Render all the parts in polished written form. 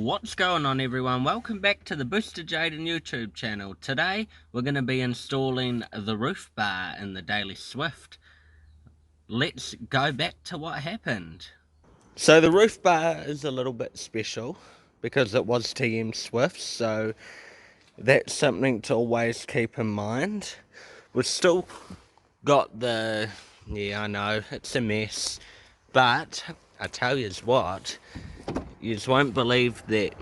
What's going on, everyone? Welcome back to the Booster Jaden YouTube channel. Today we're going to be installing the roof bar in the Daily Swift. Let's go back to what happened. So the roof bar is a little bit special because it was TM Swift, so that's something to always keep in mind. We've still got the, yeah, I know, it's a mess, but I tell you what, you won't believe that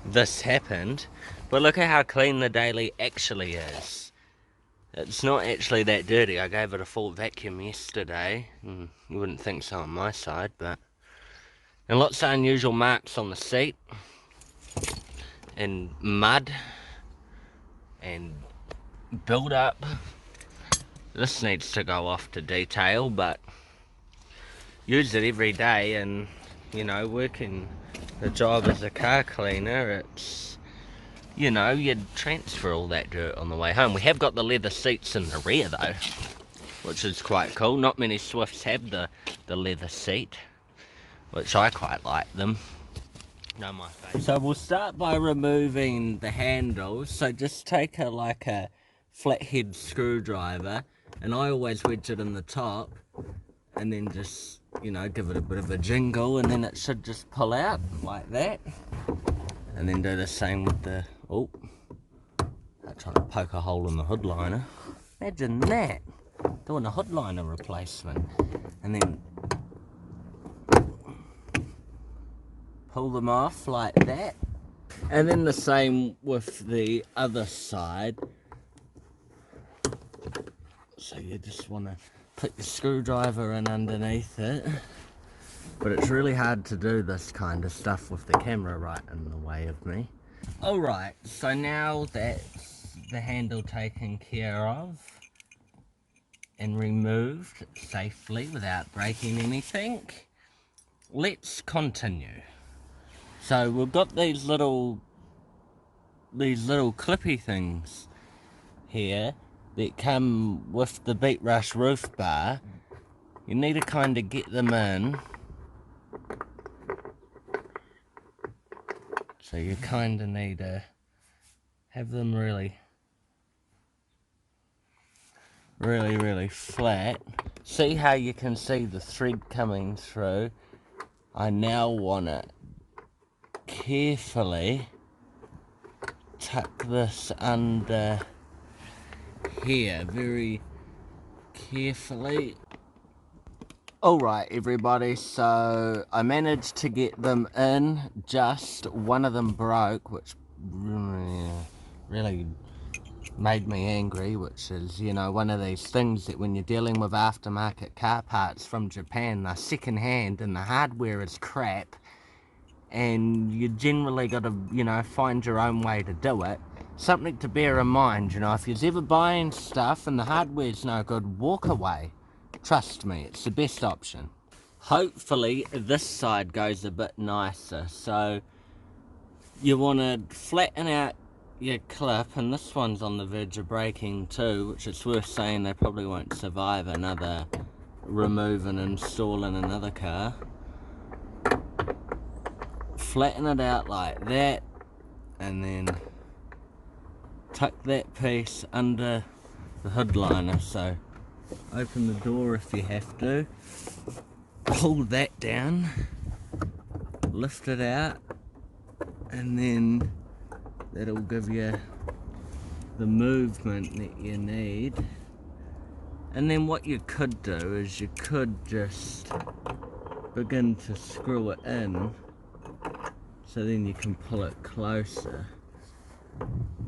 this happened, but look at how clean the Daily actually is. It's not actually that dirty. I gave it a full vacuum yesterday. You wouldn't think so on my side, but... And lots of unusual marks on the seat, and mud, and build up. This needs to go off to detail, but use it every day, and you know, working the job as a car cleaner, it's, you know, you'd transfer all that dirt on the way home. We have got the leather seats in the rear though, which is quite cool. Not many Swifts have the leather seat, which I quite like them. No, my favourite. So we'll start by removing the handles. So just take a flathead screwdriver, and I always wedge it in the top, and then just, you know, give it a bit of a jingle, and then it should just pull out like that. And then do the same with the, oh, I'm trying to poke a hole in the hood liner. Imagine that, doing a hood liner replacement. And then pull them off like that. And then the same with the other side. So you just want to put your screwdriver in underneath it. But it's really hard to do this kind of stuff with the camera right in the way of me. Alright, so now that's the handle taken care of and removed safely without breaking anything, let's continue. So we've got these little clippy things here that come with the Beatrush roof bar. You need to kind of get them in. So you kind of need to have them really flat. See how you can see the thread coming through? I now want to carefully tuck this under here, very carefully. Alright everybody, so I managed to get them in, just one of them broke, which really made me angry, which is, you know, one of these things that when you're dealing with aftermarket car parts from Japan, they're second hand and the hardware is crap, and you generally got to, you know, find your own way to do it. Something to bear in mind, you know, if you're ever buying stuff and the hardware's no good, walk away. Trust me, it's the best option. Hopefully this side goes a bit nicer. So you want to flatten out your clip, and this one's on the verge of breaking too, which it's worth saying they probably won't survive another remove and install in another car. Flatten it out like that, and then tuck that piece under the hood liner. So open the door if you have to, pull that down, lift it out, and then that'll give you the movement that you need. And then what you could do is you could just begin to screw it in, so then you can pull it closer.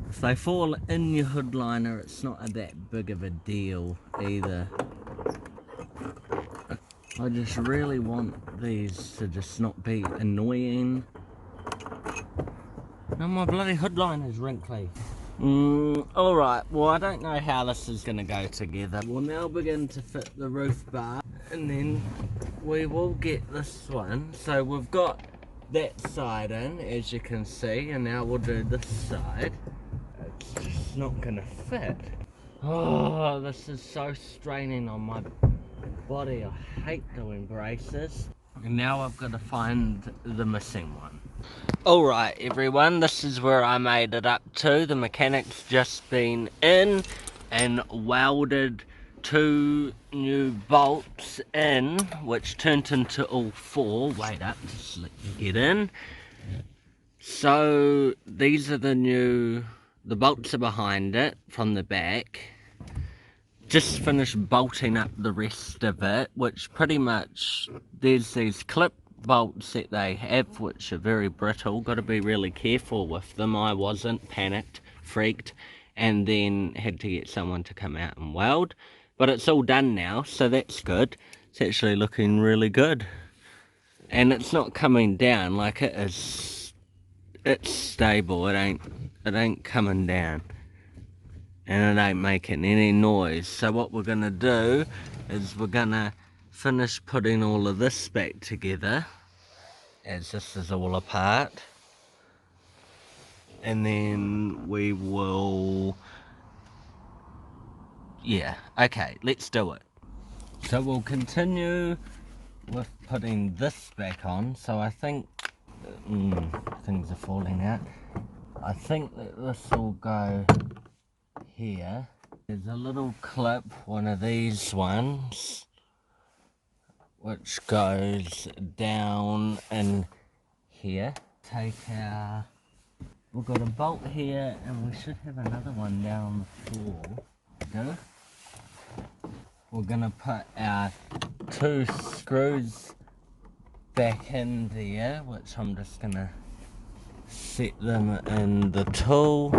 If they fall in your hood liner, it's not that big of a deal either. I just really want these to just not be annoying. No, my bloody hood liner's wrinkly. Alright, well I don't know how this is going to go together. We'll now begin to fit the roof bar, and then we will get this one. So we've got that side in, as you can see, and now we'll do this side. It's just not gonna fit. Oh, this is so straining on my body. I hate doing braces. And now I've got to find the missing one. Alright everyone, this is where I made it up to. The mechanic's just been in and welded 2 new bolts in, which turned into all 4. Wait up, just let me get in. So these are the bolts are behind it from the back. Just finished bolting up the rest of it, which pretty much, there's these clip bolts that they have which are very brittle. Got to be really careful with them. I wasn't, panicked, freaked, and then had to get someone to come out and weld. But it's all done now, so that's good. It's actually looking really good. And it's not coming down, like it is. It's stable, it ain't coming down. And it ain't making any noise. So what we're gonna do is we're gonna finish putting all of this back together, as this is all apart, and then we will, yeah, okay, let's do it. So we'll continue with putting this back on. So I think things are falling out. I think that this will go here. There's a little clip, one of these ones, which goes down in here. We've got a bolt here, and we should have another one down the floor. We're gonna put our 2 screws back in there, which I'm just gonna set them in the tool.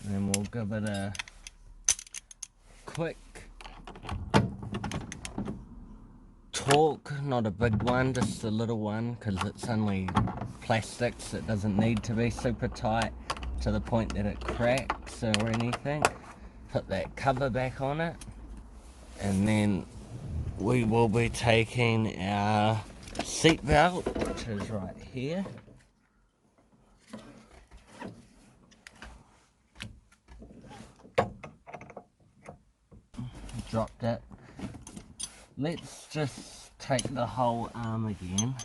And then we'll give it a quick torque, not a big one, just a little one, because it's only plastics. It doesn't need to be super tight to the point that it cracks or anything. Put that cover back on it, and then we will be taking our seat belt, which is right here. Dropped it. Let's just take the whole arm again,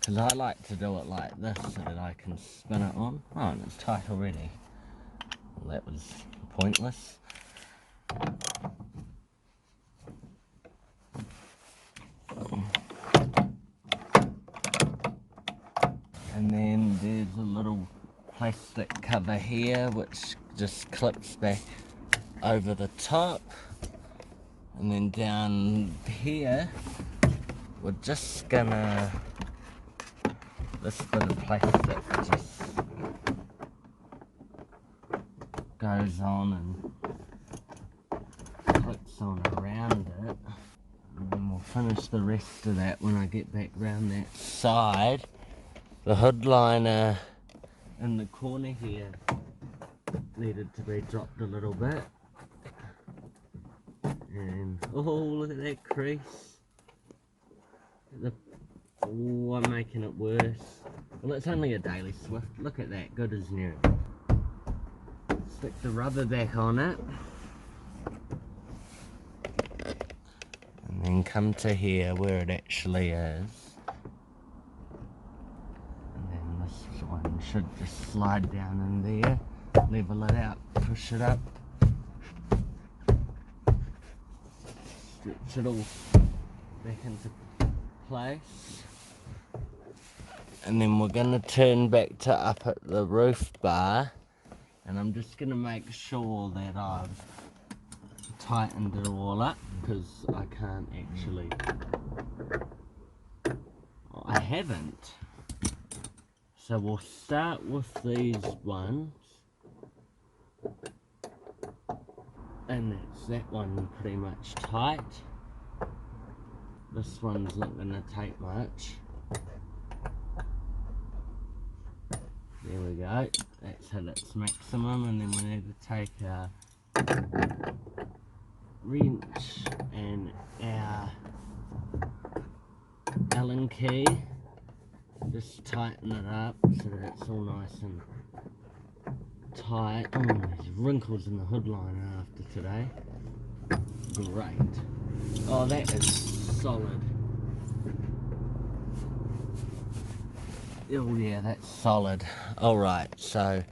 because I like to do it like this so that I can spin it on. Oh, and it's tight already. Well, that was pointless. And then there's a little plastic cover here which just clips back over the top. And then down here, we're just gonna, this bit of plastic just goes on and clips on around it. And then we'll finish the rest of that when I get back round that side. The hood liner in the corner here needed to be dropped a little bit. And oh, look at that crease. Oh, I'm making it worse. Well, it's only a daily Swift. Look at that, good as new. Stick the rubber back on it. And then come to here where it actually is. And then this one should just slide down in there. Level it out, push it up. Stretch it all back into place, and then we're going to turn back to up at the roof bar, and I'm just going to make sure that I've tightened it all up, because I can't actually, I haven't. So we'll start with these ones, and that's that one pretty much tight. This one's not going to take much. There we go, that's at its maximum. And then we need to take our wrench and our Allen key, just tighten it up so that it's all nice and tight. Oh, there's wrinkles in the hood liner after today. Great. Oh, that is solid. Oh yeah, that's solid. Alright, so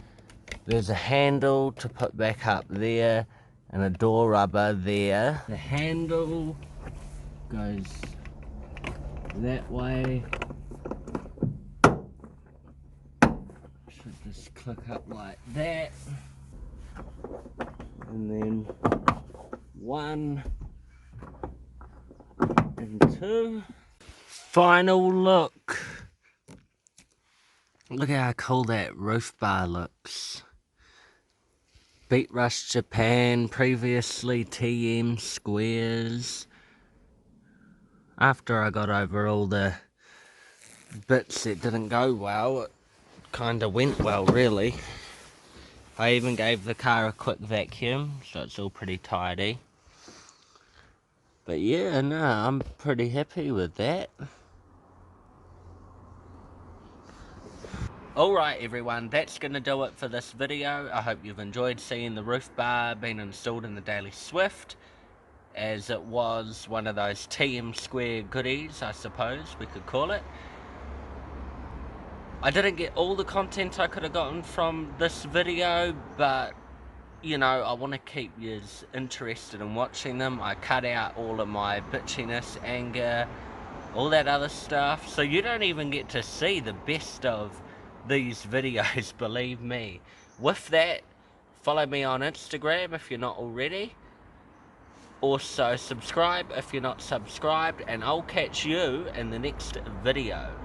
there's a handle to put back up there and a door rubber there. The handle goes that way. Should just click up like that. And then 1 and 2. Final look. Look how cool that roof bar looks. Beatrush Japan, previously TM squares. After I got over all the bits that didn't go well, it kind of went well really. I even gave the car a quick vacuum, so it's all pretty tidy. But yeah, no, I'm pretty happy with that. Alright everyone, that's going to do it for this video. I hope you've enjoyed seeing the roof bar being installed in the Daily Swift, as it was one of those TM Square goodies, I suppose we could call it. I didn't get all the content I could have gotten from this video, but you know, I want to keep you interested in watching them. I cut out all of my bitchiness, anger, all that other stuff, so you don't even get to see the best of these videos, believe me. With that, follow me on Instagram if you're not already. Also subscribe if you're not subscribed, and I'll catch you in the next video.